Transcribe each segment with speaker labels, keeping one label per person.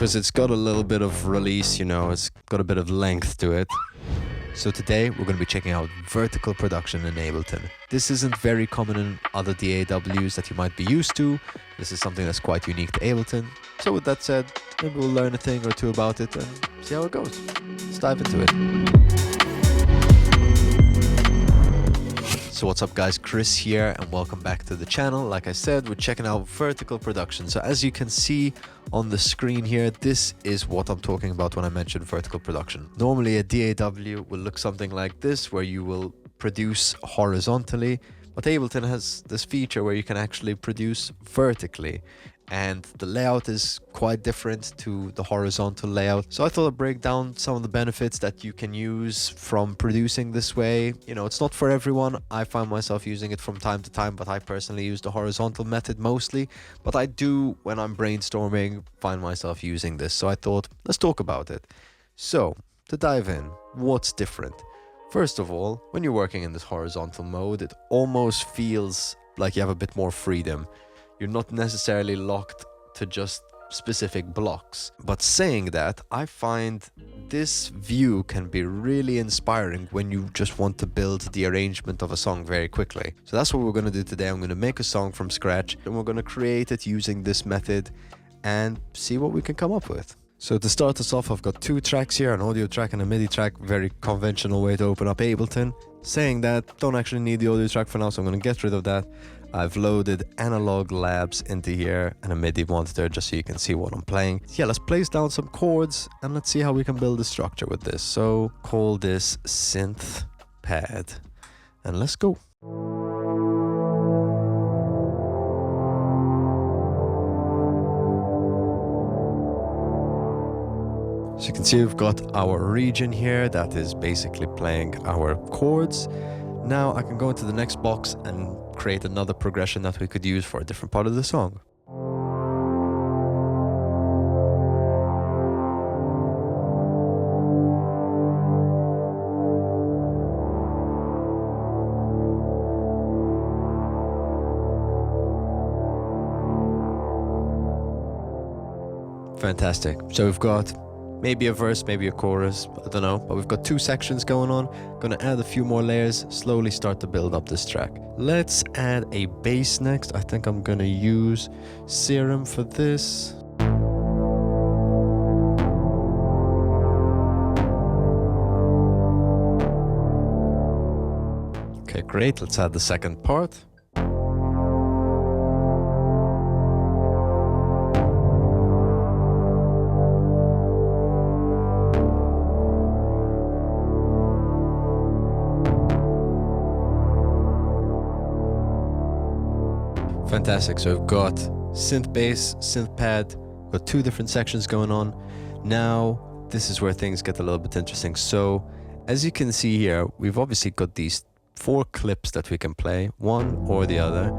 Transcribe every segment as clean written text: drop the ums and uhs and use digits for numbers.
Speaker 1: because it's got a little bit of release, you know, it's got a bit of length to it. So today we're going to be checking out vertical production in Ableton. This isn't very common in other DAWs that you might be used to. This is something that's quite unique to Ableton. So with that said, maybe we'll learn a thing or two about it and see how it goes. Let's dive into it. So what's up guys, Chris here and welcome back to the channel. Like I said, we're checking out vertical production. So as you can see on the screen here, this is what I'm talking about when I mention vertical production. Normally a DAW will look something like this, where you will produce horizontally, but Ableton has this feature where you can actually produce vertically. And the layout is quite different to the horizontal layout. So I thought I'd break down some of the benefits that you can use from producing this way. You know, it's not for everyone. I find myself using it from time to time, but I personally use the horizontal method mostly. But I do, when I'm brainstorming, find myself using this. So I thought, let's talk about it. So to dive in, what's different? First of all, when you're working in this horizontal mode, it almost feels like you have a bit more freedom. You're not necessarily locked to just specific blocks. But saying that, I find this view can be really inspiring when you just want to build the arrangement of a song very quickly. So that's what we're going to do today. I'm going to make a song from scratch and we're going to create it using this method and see what we can come up with. So to start us off, I've got two tracks here, an audio track and a MIDI track. Very conventional way to open up Ableton. Saying that, don't actually need the audio track for now, so I'm going to get rid of that. I've loaded analog labs into here and a MIDI monitor just so you can see what I'm playing. Yeah, let's place down some chords and let's see how we can build a structure with this. So call this synth pad and let's go. So you can see we've got our region here that is basically playing our chords. Now I can go into the next box and create another progression that we could use for a different part of the song. Fantastic. So we've got maybe a verse, maybe a chorus, I don't know, but we've got two sections going on. Gonna add a few more layers, slowly start to build up this track. Let's add a bass next. I think I'm gonna use Serum for this. Okay, great. Let's add the second part. Fantastic. So we've got synth bass, synth pad, got two different sections going on. Now, this is where things get a little bit interesting. So as you can see here, we've obviously got these 4 clips that we can play, one or the other,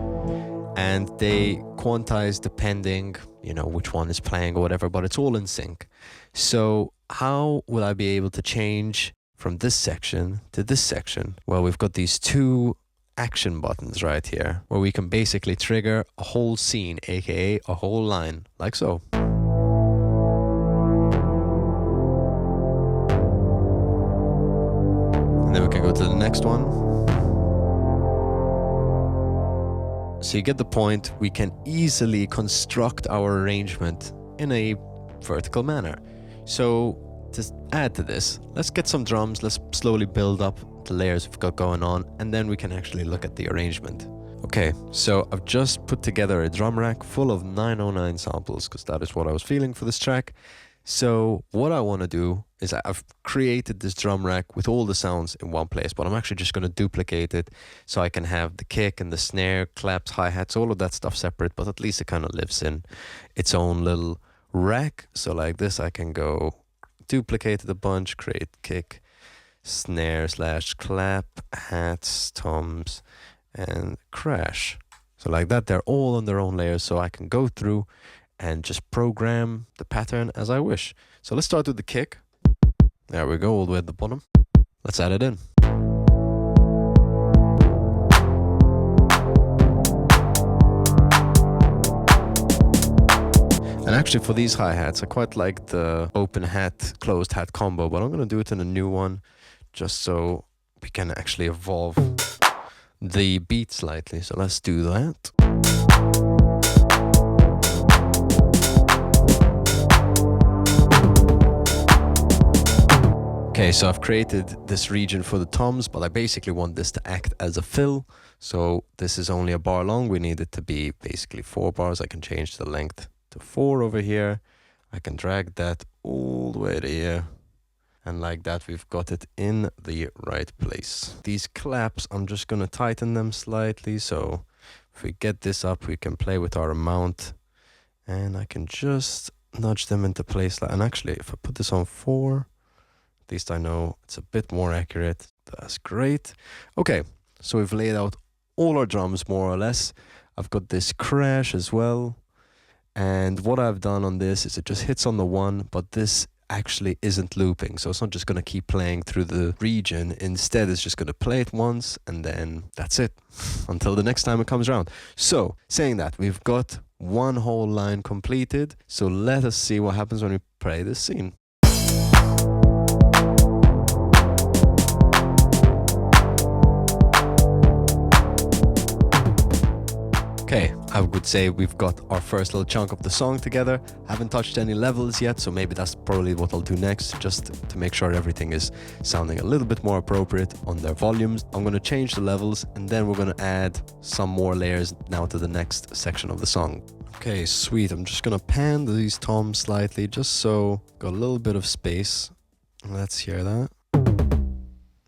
Speaker 1: and they quantize depending, you know, which one is playing or whatever, but it's all in sync. So how will I be able to change from this section to this section? Well, we've got these two action buttons right here where we can basically trigger a whole scene, aka a whole line, like so. And then we can go to the next one. So you get the point. We can easily construct our arrangement in a vertical manner. So to add to this, let's get some drums. Let's slowly build up the layers we've got going on, and then we can actually look at the arrangement. Okay, so I've just put together a drum rack full of 909 samples because that is what I was feeling for this track. So what I want to do is I've created this drum rack with all the sounds in one place, but I'm actually just going to duplicate it so I can have the kick and the snare, claps, hi-hats, all of that stuff separate, but at least it kind of lives in its own little rack. So like this, I can go duplicate it a bunch, create kick, snare / clap, hats, toms, and crash. So like that, they're all on their own layers, so I can go through and just program the pattern as I wish. So let's start with the kick. There we go, all the way at the bottom. Let's add it in. And actually for these hi-hats, I quite like the open hat, closed hat combo, but I'm going to do it in a new one just so we can actually evolve the beat slightly. So let's do that. Okay, so I've created this region for the toms, but I basically want this to act as a fill. So this is only a bar long. We need it to be basically 4 bars. I can change the length to 4 over here. I can drag that all the way to here. And like that, we've got it in the right place. These claps, I'm just going to tighten them slightly. So if we get this up, we can play with our amount. And I can just nudge them into place. And actually, if I put this on 4, at least I know it's a bit more accurate. That's great. Okay, so we've laid out all our drums more or less. I've got this crash as well. And what I've done on this is it just hits on the 1, but this actually isn't looping. So it's not just going to keep playing through the region. Instead, it's just going to play it once and then that's it until the next time it comes around. So saying that, we've got one whole line completed. So let us see what happens when we play this scene. Okay, I would say we've got our first little chunk of the song together. Haven't touched any levels yet, so maybe that's probably what I'll do next, just to make sure everything is sounding a little bit more appropriate on their volumes. I'm going to change the levels, and then we're going to add some more layers now to the next section of the song. Okay, sweet. I'm just going to pan these toms slightly, just so got a little bit of space. Let's hear that.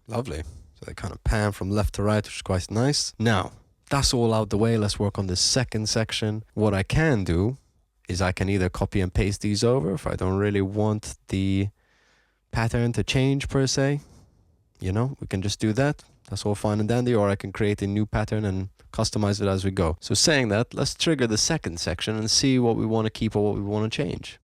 Speaker 1: Lovely. So they kind of pan from left to right, which is quite nice. Now, that's all out the way. Let's work on the second section. What I can do is I can either copy and paste these over if I don't really want the pattern to change per se. You know, we can just do that. That's all fine and dandy. Or I can create a new pattern and customize it as we go. So saying that, let's trigger the second section and see what we want to keep or what we want to change.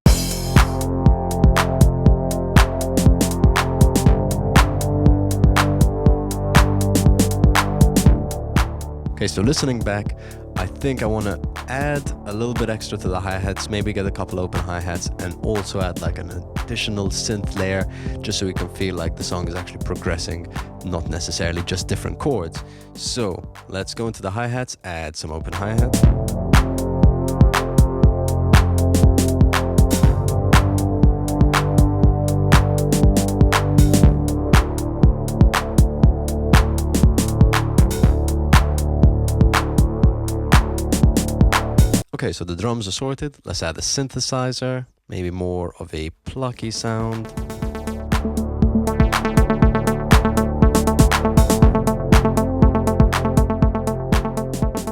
Speaker 1: Okay, so listening back, I think I want to add a little bit extra to the hi-hats, maybe get a couple open hi-hats and also add like an additional synth layer just so we can feel like the song is actually progressing, not necessarily just different chords. So let's go into the hi-hats, add some open hi-hats. Okay, so the drums are sorted. Let's add a synthesizer, maybe more of a plucky sound.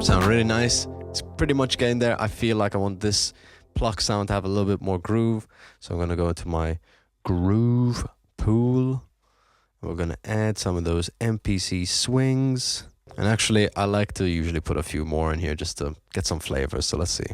Speaker 1: Sound really nice. It's pretty much getting there. I feel like I want this pluck sound to have a little bit more groove. So I'm going to go into my groove pool. We're going to add some of those MPC swings. And actually, I like to usually put a few more in here just to get some flavor. So let's see.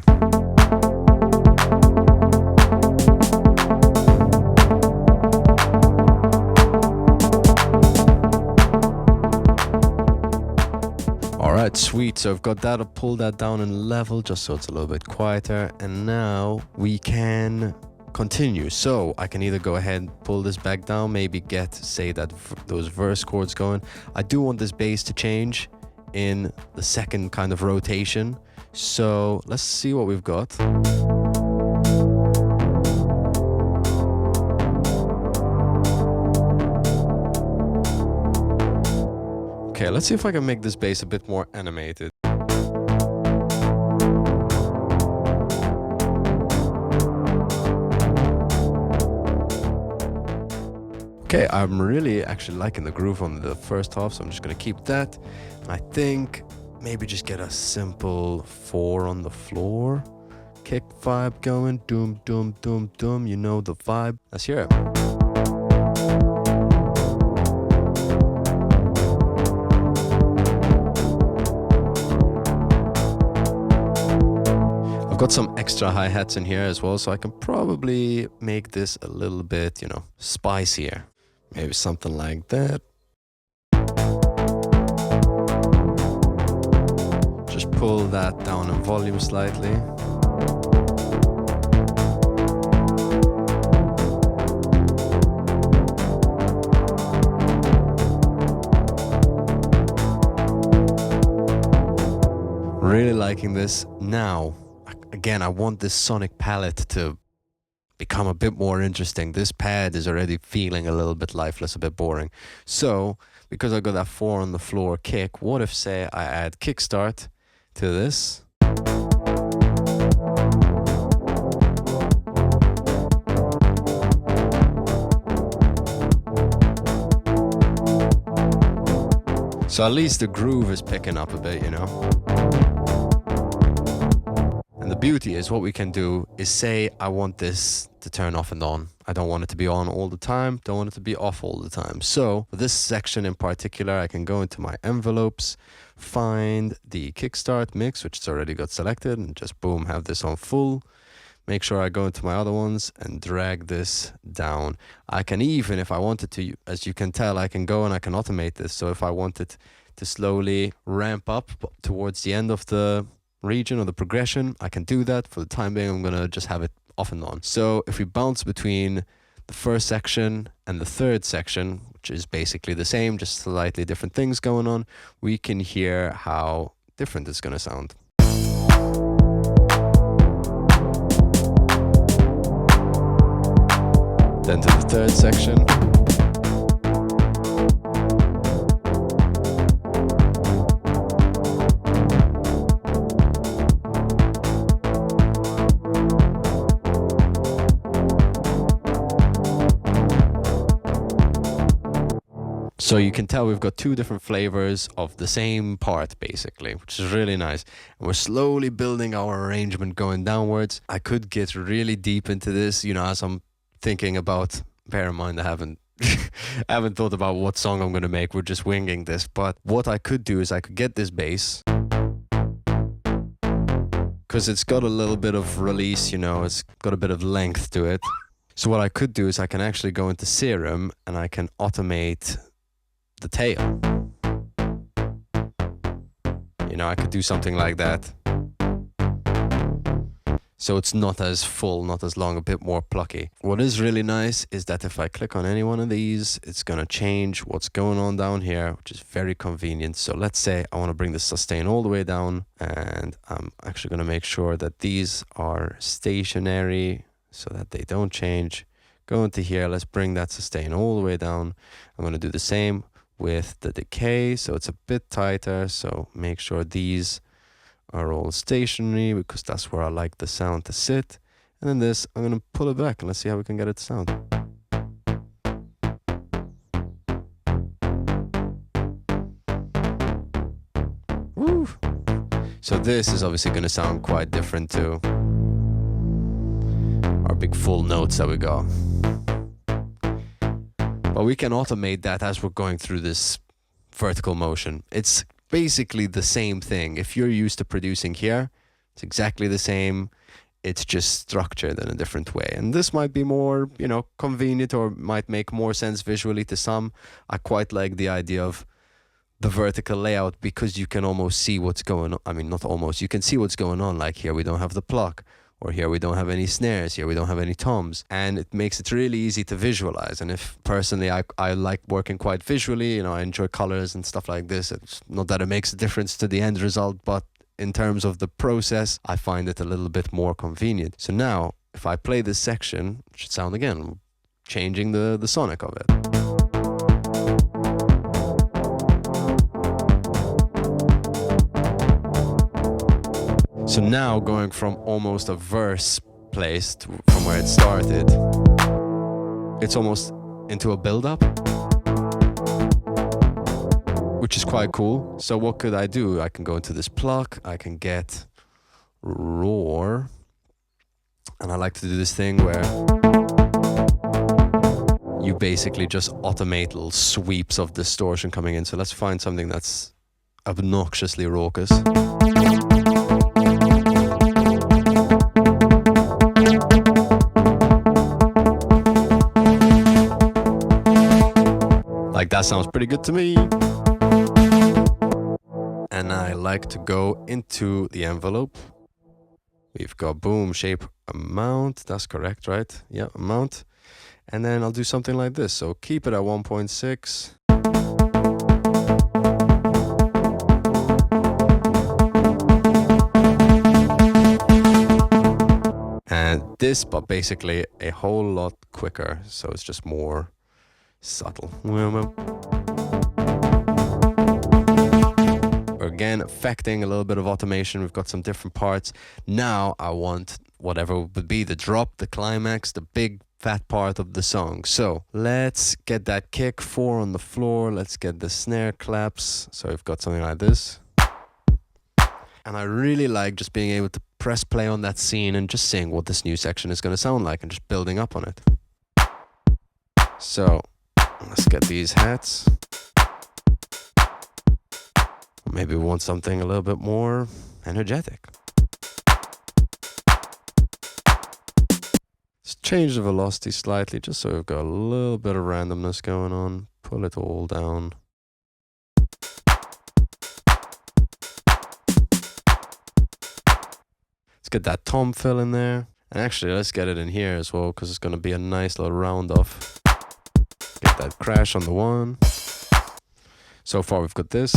Speaker 1: All right, sweet. So I've got that. I'll pull that down in level just so it's a little bit quieter. And now we can continue. So I can either go ahead and pull this back down, maybe get, say, those verse chords going. I do want this bass to change in the second kind of rotation. So let's see what we've got. Okay, let's see if I can make this bass a bit more animated. Okay, I'm really actually liking the groove on the first half, so I'm just gonna keep that. I think maybe just get a simple 4 on the floor kick vibe going. Doom, doom, doom, doom. You know the vibe. Let's hear it. I've got some extra hi-hats in here as well, so I can probably make this a little bit, you know, spicier. Maybe something like that. Just pull that down in volume slightly. making this. Now, again, I want this sonic palette to become a bit more interesting. This pad is already feeling a little bit lifeless, a bit boring. So, because I got that 4 on the floor kick, what if, say, I add kickstart to this? So at least the groove is picking up a bit, you know? And the beauty is what we can do is say I want this to turn off and on. I don't want it to be on all the time, don't want it to be off all the time. So for this section in particular, I can go into my envelopes, find the kickstart mix, which it's already got selected, and just boom, have this on full. Make sure I go into my other ones and drag this down. I can even, if I wanted to, as you can tell, I can go and I can automate this. So if I wanted to slowly ramp up towards the end of the region or the progression, I can do that. For the time being, I'm going to just have it off and on. So if we bounce between the first section and the third section, which is basically the same, just slightly different things going on, we can hear how different it's going to sound. Then to the third section. So you can tell we've got two different flavors of the same part, basically, which is really nice. And we're slowly building our arrangement going downwards. I could get really deep into this, you know, as I'm thinking about, bear in mind I haven't I haven't thought about what song I'm going to make. We're just winging this. But what I could do is I could get this bass, because it's got a little bit of release, you know, it's got a bit of length to it. So what I could do is I can actually go into Serum and I can automate the tail. You know, I could do something like that. So it's not as full, not as long, a bit more plucky. What is really nice is that if I click on any one of these, it's going to change what's going on down here, which is very convenient. So let's say I want to bring the sustain all the way down, and I'm actually going to make sure that these are stationary so that they don't change. Go into here, let's bring that sustain all the way down. I'm going to do the same with the decay, so it's a bit tighter. So make sure these are all stationary, because that's where I like the sound to sit. And then this, I'm going to pull it back and let's see how we can get it to sound. Woo! So this is obviously going to sound quite different to our big full notes that we got. But we can automate that as we're going through this vertical motion. It's basically the same thing. If you're used to producing here, it's exactly the same. It's just structured in a different way. And this might be more, you know, convenient, or might make more sense visually to some. I quite like the idea of the vertical layout, because you can almost see what's going on. I mean, not almost, you can see what's going on. Like here we don't have the pluck, or here we don't have any snares, here we don't have any toms, and it makes it really easy to visualize. And if personally I like working quite visually, you know, I enjoy colors and stuff like this. It's not that it makes a difference to the end result, but in terms of the process, I find it a little bit more convenient. So now if I play this section, it should sound again, changing the sonic of it. So now going from almost a verse place from where it started, it's almost into a build-up, which is quite cool. So what could I do? I can go into this pluck, I can get roar, and I like to do this thing where you basically just automate little sweeps of distortion coming in. So let's find something that's obnoxiously raucous. Like that sounds pretty good to me. And I like to go into the envelope. We've got boom, shape, amount. That's correct, right? Yeah, amount. And then I'll do something like this. So keep it at 1.6. And this, but basically a whole lot quicker, so it's just more subtle. Again, affecting a little bit of automation. We've got some different parts. Now I want whatever would be the drop, the climax, the big fat part of the song. So let's get that kick 4 on the floor. Let's get the snare claps. So we've got something like this. And I really like just being able to press play on that scene and just seeing what this new section is going to sound like and just building up on it. So let's get these hats. Maybe we want something a little bit more energetic. Let's change the velocity slightly just so we've got a little bit of randomness going on. Pull it all down. Let's get that tom fill in there. And actually, let's get it in here as well because it's going to be a nice little round off. Get that crash on the one. So far, we've got this.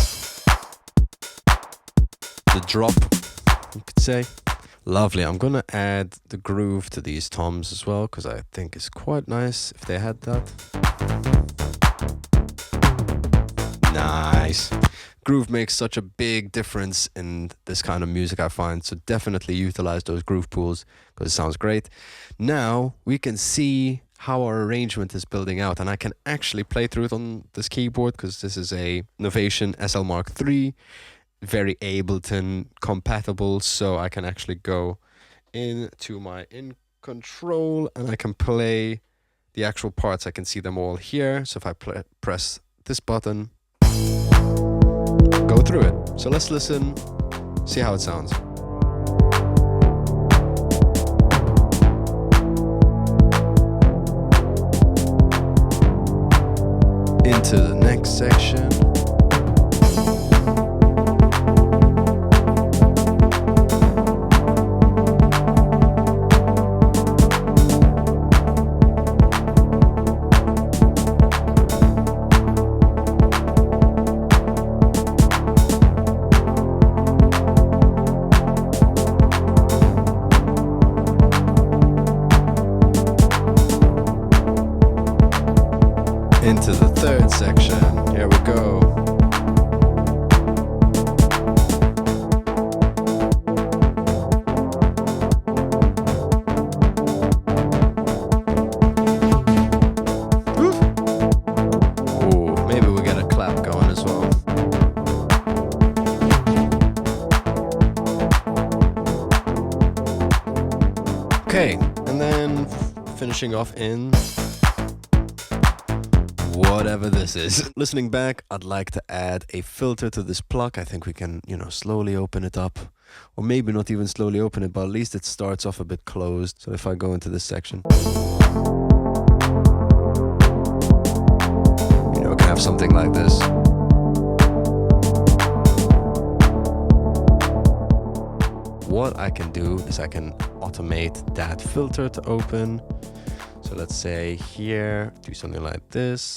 Speaker 1: The drop, you could say. Lovely. I'm going to add the groove to these toms as well because I think it's quite nice if they had that. Nice. Groove makes such a big difference in this kind of music, I find. So definitely utilize those groove pools because it sounds great. Now we can see how our arrangement is building out, and I can actually play through it on this keyboard because this is a Novation SL Mark III. Very Ableton compatible, so I can actually go into my in control and I can play the actual parts. I can see them all here. So if I press this button, go through it. So let's listen, see how it sounds. Into the next section. Into the third section. Here we go. Ooh, maybe we get a clap going as well. Okay, and then finishing off in whatever this is. Listening back, I'd like to add a filter to this pluck. I think we can, slowly open it up. Or maybe not even slowly open it, but at least it starts off a bit closed. So if I go into this section, we can have something like this. What I can do is I can automate that filter to open. So let's say here, do something like this.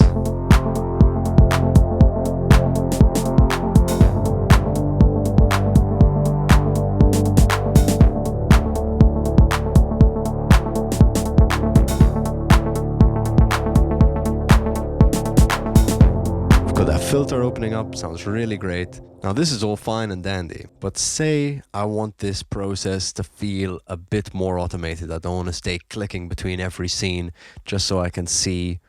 Speaker 1: Filter opening up sounds really great. Now this is all fine and dandy, but say I want this process to feel a bit more automated. I don't want to stay clicking between every scene just so I can see,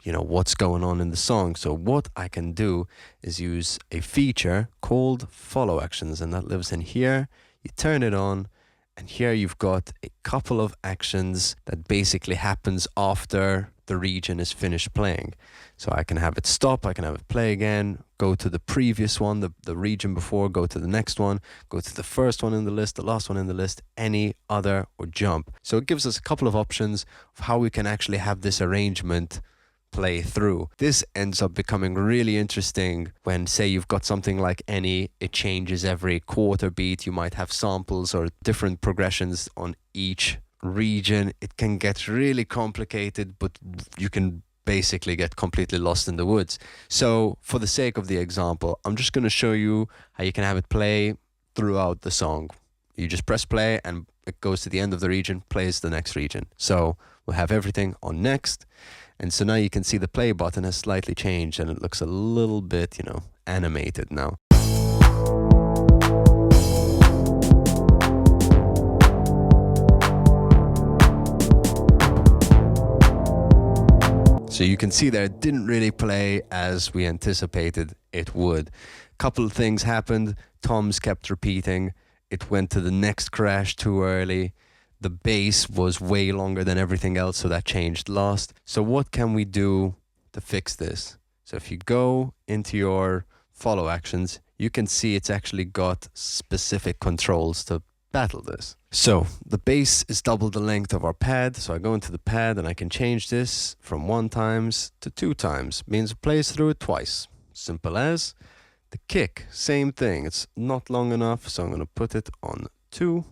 Speaker 1: what's going on in the song. So what I can do is use a feature called follow actions, and that lives in here. You turn it on, and here you've got a couple of actions that basically happens after the region is finished playing. So I can have it stop, I can have it play again, go to the previous one, the region before, go to the next one, go to the first one in the list, the last one in the list, any other, or jump. So it gives us a couple of options of how we can actually have this arrangement play through. This ends up becoming really interesting when, say, you've got something like any, it changes every quarter beat. You might have samples or different progressions on each region. It can get really complicated, but you can basically get completely lost in the woods. So for the sake of the example, I'm just going to show you how you can have it play throughout the song. You just press play, and it goes to the end of the region, plays the next region. So we'll have everything on next. And so now you can see the play button has slightly changed and it looks a little bit, you know, animated now. So you can see there it didn't really play as we anticipated it would. A couple of things happened. Toms kept repeating. It went to the next crash too early. The bass was way longer than everything else, so that changed last. So what can we do to fix this? So if you go into your follow actions, you can see it's actually got specific controls to battle this. So the bass is double the length of our pad. So I go into the pad and I can change this from 1 times to 2 times. Means it plays through it twice. Simple as. The kick, same thing. It's not long enough, so I'm going to put it on 2.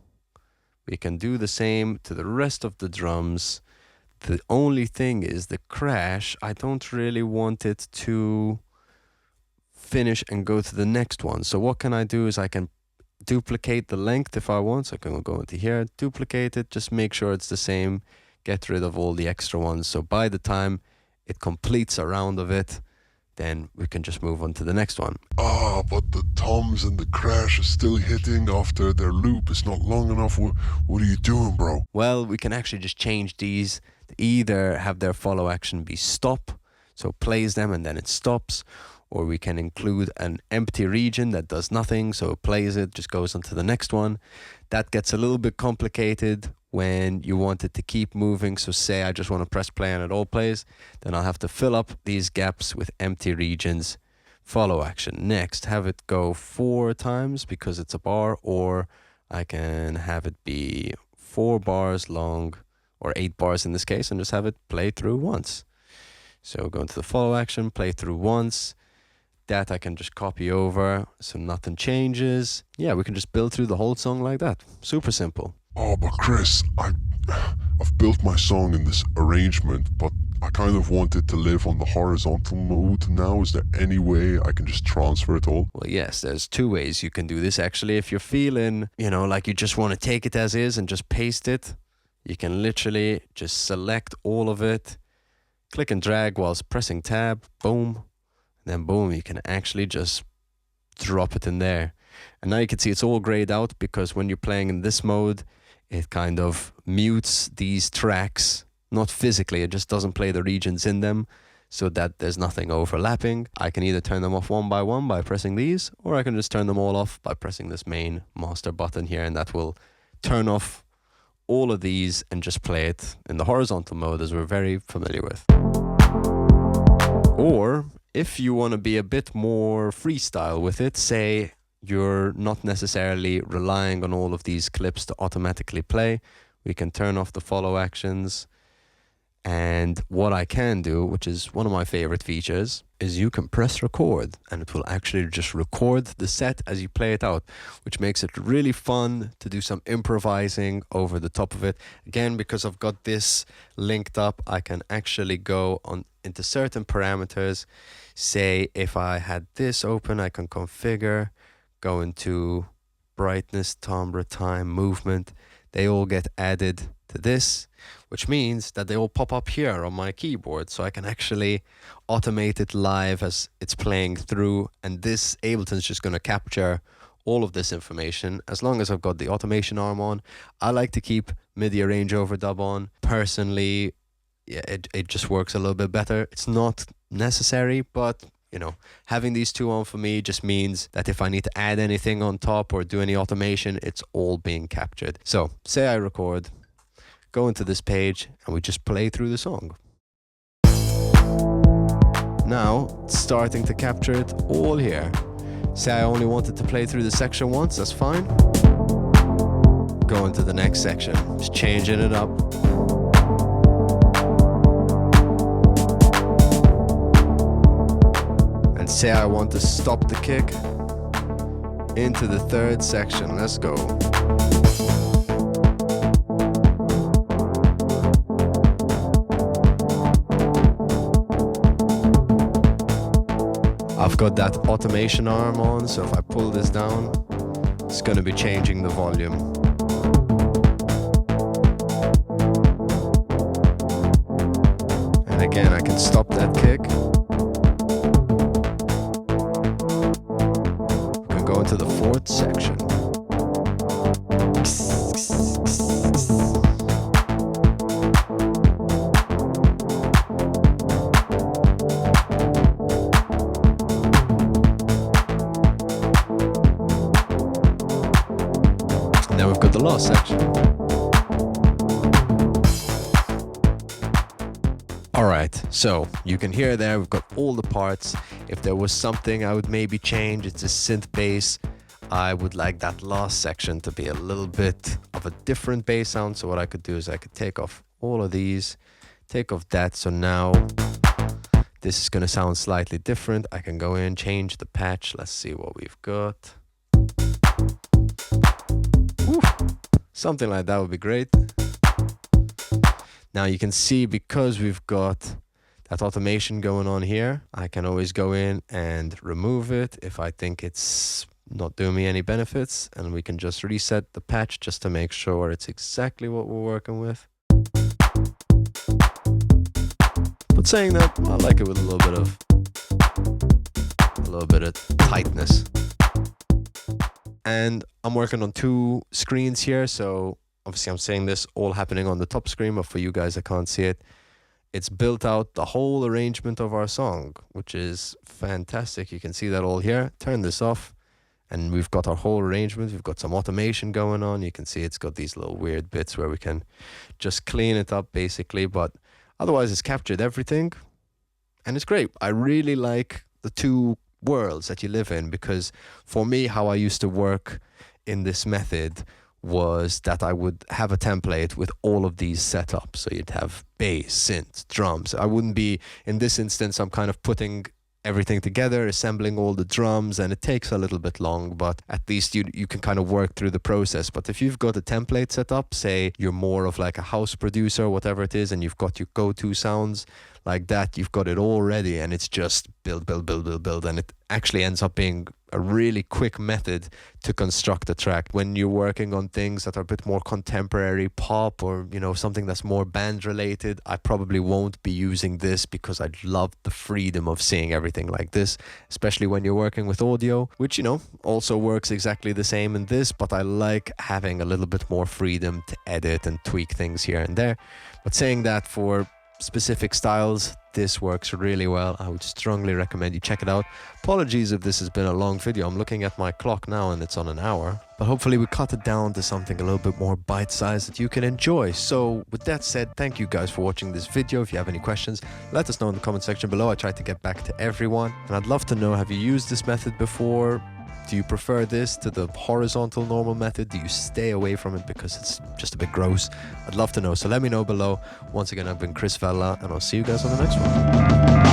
Speaker 1: We can do the same to the rest of the drums. The only thing is the crash, I don't really want it to finish and go to the next one. So what can I do is I can duplicate the length if I want. So I can go into here, duplicate it, just make sure it's the same, get rid of all the extra ones. So by the time it completes a round of it, then we can just move on to the next one.
Speaker 2: Ah, but the toms and the crash is still hitting after their loop. It's not long enough. What are you doing, bro?
Speaker 1: Well, we can actually just change these to either have their follow action be stop, so it plays them and then it stops, or we can include an empty region that does nothing, so it plays it, just goes on to the next one. That gets a little bit complicated when you want it to keep moving. So say I just want to press play and it all plays, then I'll have to fill up these gaps with empty regions. Follow action. Next, have it go 4 times because it's a bar, or I can have it be 4 bars long, or 8 bars in this case, and just have it play through once. So go into the follow action, play through once. That I can just copy over so nothing changes. Yeah, we can just build through the whole song like that. Super simple.
Speaker 2: Oh, but Chris, I've built my song in this arrangement, but I kind of want it to live on the horizontal mode now. Is there any way I can just transfer it all?
Speaker 1: Well, yes, there's 2 ways you can do this actually. If you're feeling, you know, like you just want to take it as is and just paste it, you can literally just select all of it, click and drag whilst pressing tab, boom. Then boom, you can actually just drop it in there. And now you can see it's all grayed out because when you're playing in this mode, it kind of mutes these tracks, not physically, it just doesn't play the regions in them so that there's nothing overlapping. I can either turn them off one by one by pressing these, or I can just turn them all off by pressing this main master button here, and that will turn off all of these and just play it in the horizontal mode as we're very familiar with. Or if you want to be a bit more freestyle with it, say you're not necessarily relying on all of these clips to automatically play, we can turn off the follow actions. And what I can do, which is one of my favorite features, is you can press record and it will actually just record the set as you play it out, which makes it really fun to do some improvising over the top of it. Again, because I've got this linked up, I can actually go on into certain parameters. Say if I had this open, I can configure, go into brightness, timbre, time, movement. They all get added to this, which means that they all pop up here on my keyboard, so I can actually automate it live as it's playing through, and this Ableton's just going to capture all of this information as long as I've got the automation arm on. I like to keep MIDI arrange overdub on. Personally, yeah, it just works a little bit better. It's not necessary, but you know, having these 2 on for me just means that if I need to add anything on top or do any automation, it's all being captured. So say I record, go into this page, and we just play through the song. Now it's starting to capture it all here. Say I only wanted to play through the section once, that's fine. Go into the next section, just changing it up. And say I want to stop the kick into the 3rd section. Let's go. I've got that automation arm on, so if I pull this down, it's going to be changing the volume. again, I can stop that kick. We can go into the fourth section. Now we've got the last section. Alright, so you can hear there, we've got all the parts. If there was something I would maybe change, it's a synth bass. I would like that last section to be a little bit of a different bass sound. So what I could do is I could take off all of these, take off that. So now this is going to sound slightly different. I can go in, change the patch. Let's see what we've got. Woo. Something like that would be great. Now you can see, because we've got that automation going on here, I can always go in and remove it if I think it's not doing me any benefits, and we can just reset the patch just to make sure it's exactly what we're working with. But saying that, I like it with a little bit of tightness. And I'm working on two screens here, so obviously I'm saying this all happening on the top screen, but for you guys that can't see it, it's built out the whole arrangement of our song, which is fantastic. You can see that all here. Turn this off, and we've got our whole arrangement. We've got some automation going on. You can see it's got these little weird bits where we can just clean it up basically, but otherwise it's captured everything, and it's great. I really like the two worlds that you live in, because for me, how I used to work in this method was that I would have a template with all of these set up. So you'd have bass, synth, drums. I wouldn't be, in this instance, I'm kind of putting everything together, assembling all the drums, and it takes a little bit long, but at least you can kind of work through the process. But if you've got a template set up, say you're more of like a house producer, whatever it is, and you've got your go-to sounds like that, you've got it all ready, and it's just build, and it actually ends up being a really quick method to construct a track. When you're working on things that are a bit more contemporary pop, or you know, something that's more band related, I probably won't be using this, because I love the freedom of seeing everything like this, especially when you're working with audio, which, you know, also works exactly the same in this, but I like having a little bit more freedom to edit and tweak things here and there. But saying that, for specific styles, this works really well. I would strongly recommend you check it out. Apologies if this has been a long video. I'm looking at my clock now and it's on an hour, but hopefully we cut it down to something a little bit more bite-sized that you can enjoy. So with that said, thank you guys for watching this video. If you have any questions, let us know in the comment section below. I try to get back to everyone, and I'd love to know, have you used this method before? Do you prefer this to the horizontal normal method? Do you stay away from it because it's just a bit gross? I'd love to know, so let me know below. Once again, I've been Chris Vella, and I'll see you guys on the next one.